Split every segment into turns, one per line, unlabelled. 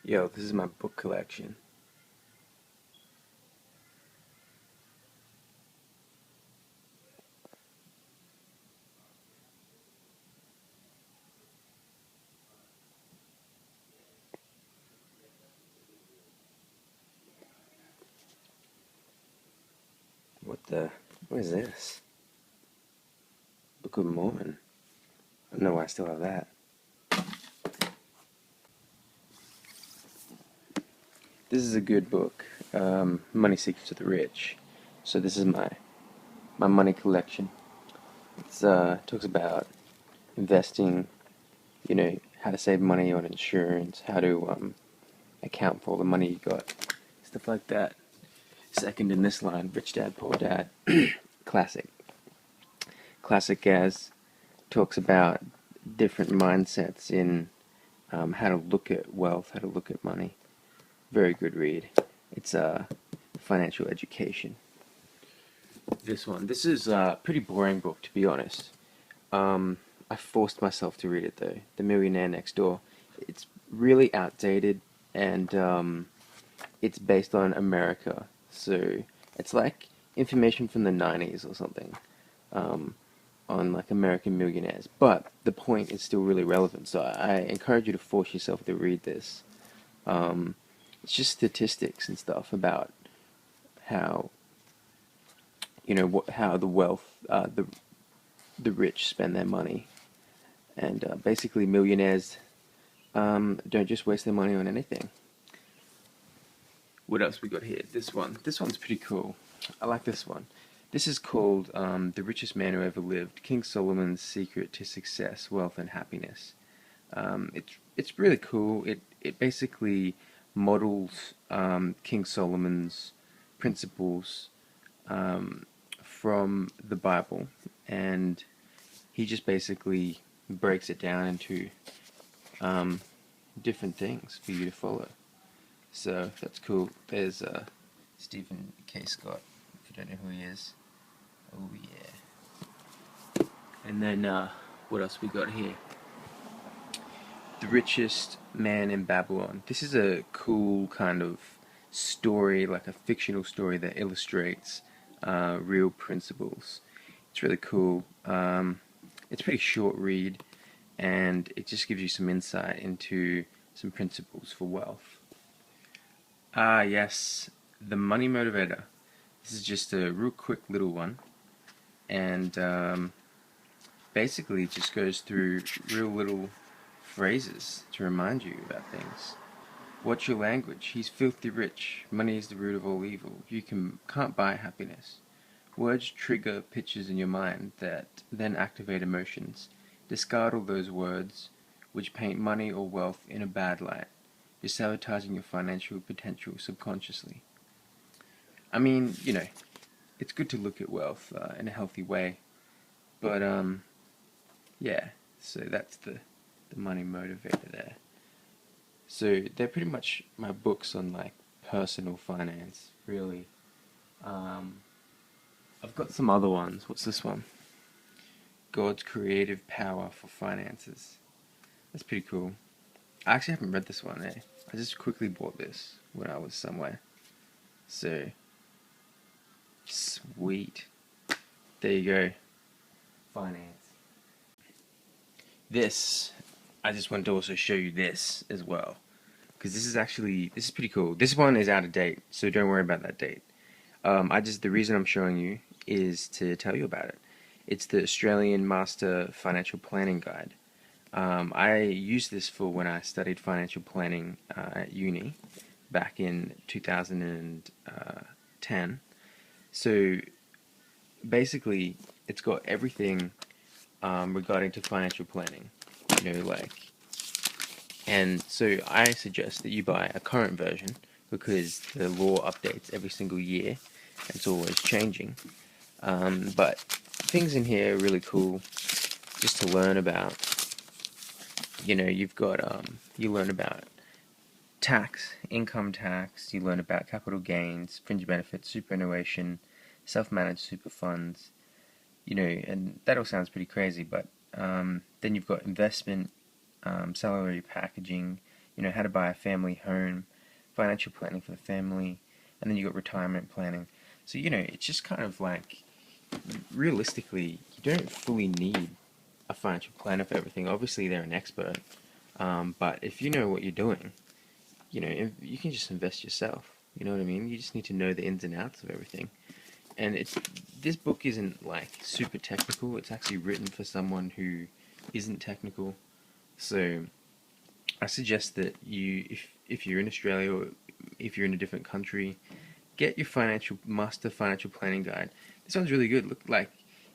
Yo, this is my book collection. What is this? Book of Mormon. I don't know why I still have that. This is a good book. Money Secrets of the Rich. So this is my money collection. It's talks about investing, how to save money on insurance, how to account for all the money you got, stuff like that. Second in this line, Rich Dad, Poor Dad. Classic. Classic as talks about different mindsets in how to look at wealth, how to look at money. Very good read. It's financial education. This is a pretty boring book, to be honest. I forced myself to read it though. The Millionaire Next Door. It's really outdated, and it's based on America, so it's like information from the 90s or something, on like American millionaires. But the point is still really relevant, so I encourage you to force yourself to read this. It's just statistics and stuff about how how the the rich spend their money, and basically millionaires don't just waste their money on anything. What else we got here? This one's pretty cool. I like this one. This is called "The Richest Man Who Ever Lived: King Solomon's Secret to Success, Wealth, and Happiness." It's really cool. It basically models King Solomon's principles from the Bible, and he just basically breaks it down into different things for you to follow. So that's cool. There's Stephen K. Scott, if you don't know who he is. Oh yeah. And then what else we got here? The Richest Man in Babylon. This is a cool kind of story, like a fictional story that illustrates real principles. It's really cool. It's a pretty short read, and it just gives you some insight into some principles for wealth. Ah, yes, the Money Motivator. This is just a real quick little one, and basically it just goes through real little phrases to remind you about things. What's your language? He's filthy rich. Money is the root of all evil. Can't buy happiness. Words trigger pictures in your mind that then activate emotions. Discard all those words which paint money or wealth in a bad light. You're sabotaging your financial potential subconsciously. I mean, it's good to look at wealth in a healthy way, but yeah. So that's the money motivator there. So they're pretty much my books on like personal finance, really. I've got some other ones. What's this one? God's Creative Power for Finances. That's pretty cool. I actually haven't read this one, eh? I just quickly bought this when I was somewhere. So, sweet. There you go. Finance. I just wanted to also show you this as well. Because this is pretty cool. This one is out of date, so don't worry about that date. The reason I'm showing you is to tell you about it. It's the Australian Master Financial Planning Guide. I used this for when I studied financial planning at uni back in 2010. So basically, it's got everything regarding to financial planning. And so I suggest that you buy a current version because the law updates every single year. It's always changing. But things in here are really cool just to learn about. You learn about tax, income tax, you learn about capital gains, fringe benefits, superannuation, self-managed super funds, and that all sounds pretty crazy, but then you've got investment, salary packaging, how to buy a family home, financial planning for the family, and then you got retirement planning. So, it's just kind of like, realistically, you don't fully need a financial planner for everything. Obviously, they're an expert, but if you know what you're doing, you can just invest yourself. You know what I mean? You just need to know the ins and outs of everything. And this book isn't like super technical. It's actually written for someone who isn't technical. So I suggest that if you're in Australia or if you're in a different country, get your master financial planning guide. This one's really good.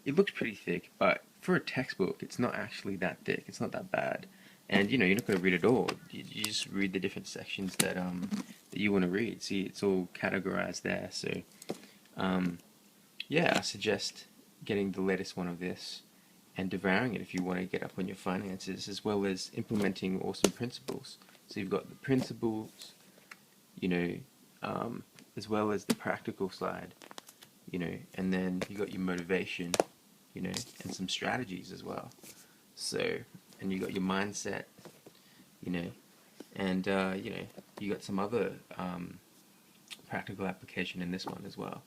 It looks pretty thick, but for a textbook, it's not actually that thick. It's not that bad. And you're not going to read it all. You just read the different sections that you want to read. See, it's all categorized there. So yeah, I suggest getting the latest one of this and devouring it if you want to get up on your finances, as well as implementing awesome principles. So you've got the principles, as well as the practical side, and then you got your motivation, and some strategies as well. So, and you got your mindset, and you got some other practical application in this one as well.